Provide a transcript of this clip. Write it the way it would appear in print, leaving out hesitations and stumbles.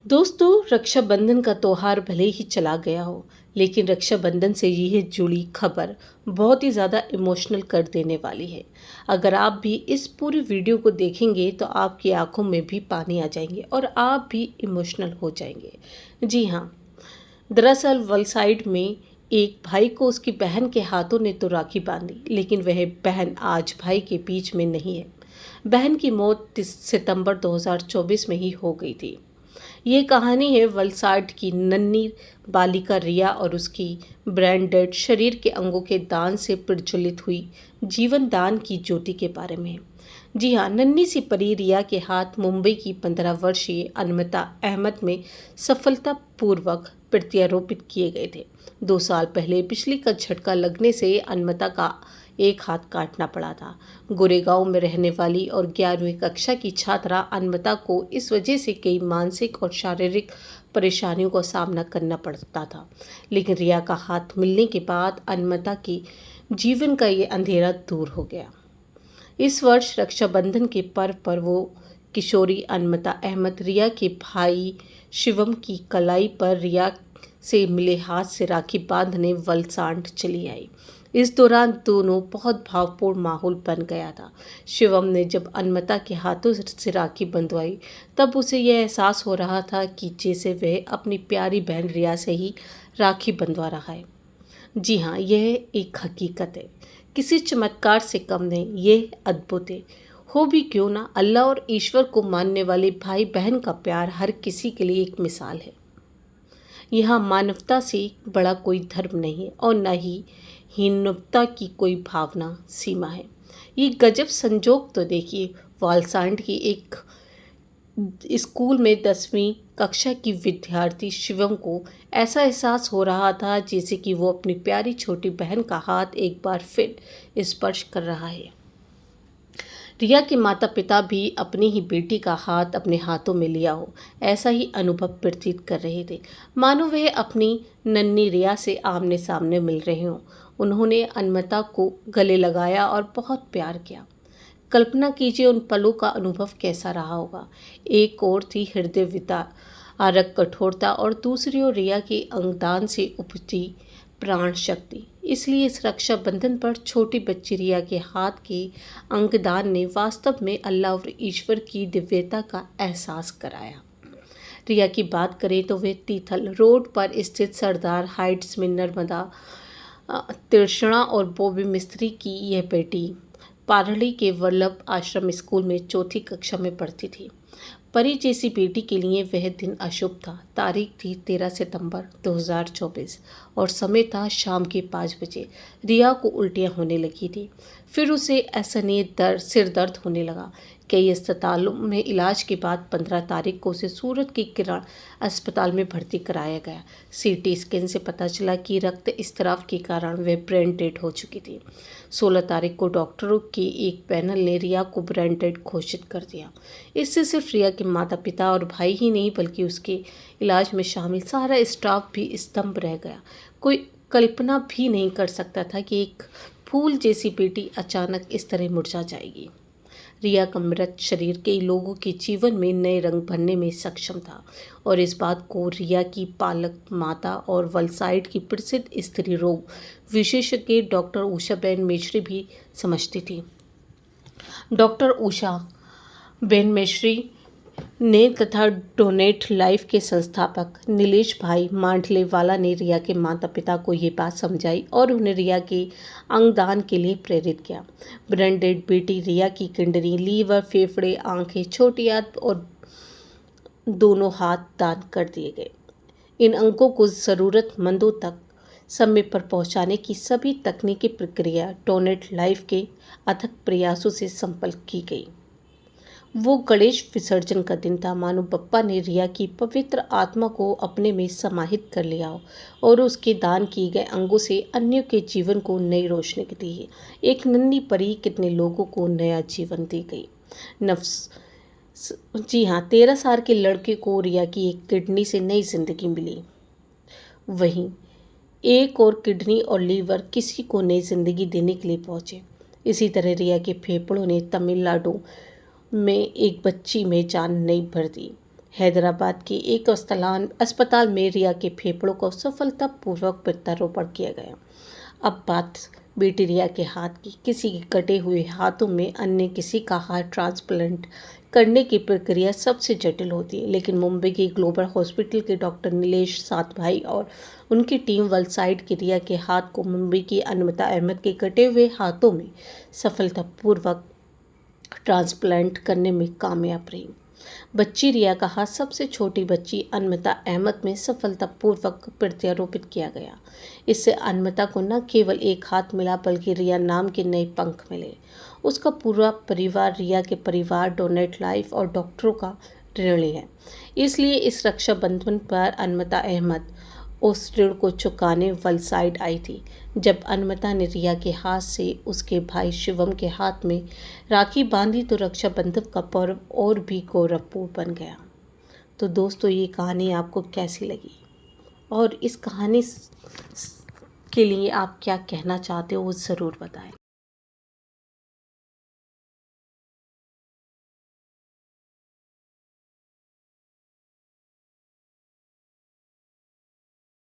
दोस्तों, रक्षाबंधन का त्योहार भले ही चला गया हो, लेकिन रक्षाबंधन से यह जुड़ी खबर बहुत ही ज़्यादा इमोशनल कर देने वाली है। अगर आप भी इस पूरी वीडियो को देखेंगे तो आपकी आंखों में भी पानी आ जाएंगे और आप भी इमोशनल हो जाएंगे। जी हाँ, दरअसल वलसाइड में एक भाई को उसकी बहन के हाथों ने तो राखी बांधी, लेकिन वह बहन आज भाई के बीच में नहीं है। बहन की मौत 30 सितंबर 2024 में ही हो गई थी। ये कहानी है वलसाड की नन्ही बालिका रिया और उसकी ब्रांडेड शरीर के अंगों के दान से प्रज्वलित हुई जीवन दान की ज्योति के बारे में। जी हाँ, नन्ही सी परी रिया के हाथ मुंबई की 15 वर्षीय अनमता अहमद में सफलतापूर्वक प्रत्यारोपित किए गए थे। 2 साल पहले बिजली का झटका लगने से अनमता का एक हाथ काटना पड़ा था। गोरेगांव में रहने वाली और 11वीं कक्षा की छात्रा अनमता को इस वजह से कई मानसिक और शारीरिक परेशानियों का सामना करना पड़ता था, लेकिन रिया का हाथ मिलने के बाद अनमता की जीवन का ये अंधेरा दूर हो गया। इस वर्ष रक्षाबंधन के पर्व पर वो किशोरी अनमता अहमद रिया के भाई शिवम की कलाई पर रिया से मिले हाथ से राखी बांधने वलसाड चली आई। इस दौरान दोनों बहुत भावपूर्ण माहौल बन गया था। शिवम ने जब अनमता के हाथों से राखी बंधवाई, तब उसे यह एहसास हो रहा था कि जैसे वह अपनी प्यारी बहन रिया से ही राखी बंधवा रहा है। जी हाँ, यह एक हकीकत है, किसी चमत्कार से कम नहीं, यह अद्भुत है। हो भी क्यों ना, अल्लाह और ईश्वर को मानने वाले भाई बहन का प्यार हर किसी के लिए एक मिसाल है। यहाँ मानवता से बड़ा कोई धर्म नहीं है और न ही हीनता की कोई भावना सीमा है। ये गजब संजोग तो देखिए, वालसांड की एक स्कूल में 10वीं कक्षा की विद्यार्थी शिवम को ऐसा एहसास हो रहा था जैसे कि वो अपनी प्यारी छोटी बहन का हाथ एक बार फिर स्पर्श कर रहा है। रिया के माता पिता भी अपनी ही बेटी का हाथ अपने हाथों में लिया हो, ऐसा ही अनुभव प्रतीत कर रहे थे, मानो वह अपनी नन्ही रिया से आमने सामने मिल रहे हों। उन्होंने अनमता को गले लगाया और बहुत प्यार किया। कल्पना कीजिए उन पलों का अनुभव कैसा रहा होगा। एक ओर थी हृदय विदारक कठोरता और दूसरी ओर रिया की अंगदान से उपजी प्राण शक्ति। इसलिए इस रक्षाबंधन पर छोटी बच्ची रिया के हाथ के अंगदान ने वास्तव में अल्लाह और ईश्वर की दिव्यता का एहसास कराया। रिया की बात करें तो वे तीथल रोड पर स्थित सरदार हाइट्स में नर्मदा तिरछणा और बॉबी मिस्त्री की यह बेटी पारड़ी के वल्लभ आश्रम स्कूल में 4ठी कक्षा में पढ़ती थी। परी जैसी बेटी के लिए वह दिन अशुभ था। तारीख थी 13 सितंबर 2024 और समय था शाम के 5 बजे। रिया को उल्टियाँ होने लगी थी, फिर उसे असहनीय सिर दर्द होने लगा। कई अस्पतालों में इलाज के बाद 15 तारीख को उसे सूरत के किरण अस्पताल में भर्ती कराया गया। सीटी स्कैन से पता चला कि रक्त स्राव के कारण वह ब्रेन डेड हो चुकी थी। 16 तारीख को डॉक्टरों के एक पैनल ने रिया को ब्रेन डेड घोषित कर दिया। इससे सिर्फ रिया के माता पिता और भाई ही नहीं, बल्कि उसके इलाज में शामिल सारा स्टाफ भी स्तंभ रह गया। कोई कल्पना भी नहीं कर सकता था कि एक फूल जैसी बेटी अचानक इस तरह मुरझा जाएगी। रिया का मृत शरीर कई लोगों के जीवन में नए रंग भरने में सक्षम था और इस बात को रिया की पालक माता और वलसाइड की प्रसिद्ध स्त्री रोग विशेषज्ञ डॉक्टर उषाबेन मिश्री भी समझती थी। डॉक्टर उषाबेन मिश्री ने तथा डोनेट लाइफ के संस्थापक नीलेश भाई मांडलेवाला ने रिया के माता पिता को ये बात समझाई और उन्हें रिया के अंगदान के लिए प्रेरित किया। ब्रेन-डेड बेटी रिया की किडनी, लीवर, फेफड़े, आंखें, छोटी आंत और दोनों हाथ दान कर दिए गए। इन अंगों को ज़रूरतमंदों तक समय पर पहुंचाने की सभी तकनीकी प्रक्रिया डोनेट लाइफ के अथक प्रयासों से संपन्न की गई। वो गणेश विसर्जन का दिन था, मानो बप्पा ने रिया की पवित्र आत्मा को अपने में समाहित कर लिया हो और उसके दान किए गए अंगों से अन्यों के जीवन को नई रोशनी दी है। एक नन्ही परी कितने लोगों को नया जीवन दी गई। नफ्स जी हाँ, 13 साल के लड़के को रिया की एक किडनी से नई जिंदगी मिली। वहीं एक और किडनी और लीवर किसी को नई जिंदगी देने के लिए पहुंचे। इसी तरह रिया के फेफड़ों ने तमिलनाडु में एक बच्ची में जान नहीं भर दी। हैदराबाद के एक अस्पताल में रिया के फेफड़ों को सफलतापूर्वक प्रत्यारोपण किया गया। अब बात बेटी रिया के हाथ की। किसी के कटे हुए हाथों में अन्य किसी का हाथ ट्रांसप्लांट करने की प्रक्रिया सबसे जटिल होती है, लेकिन मुंबई के ग्लोबल हॉस्पिटल के डॉक्टर नीलेश सातभाई और उनकी टीम वलसाइड की रिया के हाथ को मुंबई की अनमता अहमद के कटे हुए हाथों में सफलतापूर्वक ट्रांसप्लांट करने में कामयाब रही। बच्ची रिया का हाथ सबसे छोटी बच्ची अनमता अहमद में सफलतापूर्वक प्रत्यारोपित किया गया। इससे अनमता को न केवल एक हाथ मिला बल्कि रिया नाम के नए पंख मिले। उसका पूरा परिवार रिया के परिवार, डोनेट लाइफ और डॉक्टरों का ऋणी है। इसलिए इस रक्षाबंधन पर अनमता अहमद उस ऋण को चुकाने वलसाइड आई थी। जब अनमता ने रिया के हाथ से उसके भाई शिवम के हाथ में राखी बांधी तो रक्षाबंधन का पर्व और भी गौरवपूर्ण बन गया। तो दोस्तों, ये कहानी आपको कैसी लगी और इस कहानी के लिए आप क्या कहना चाहते हो वो ज़रूर बताएं।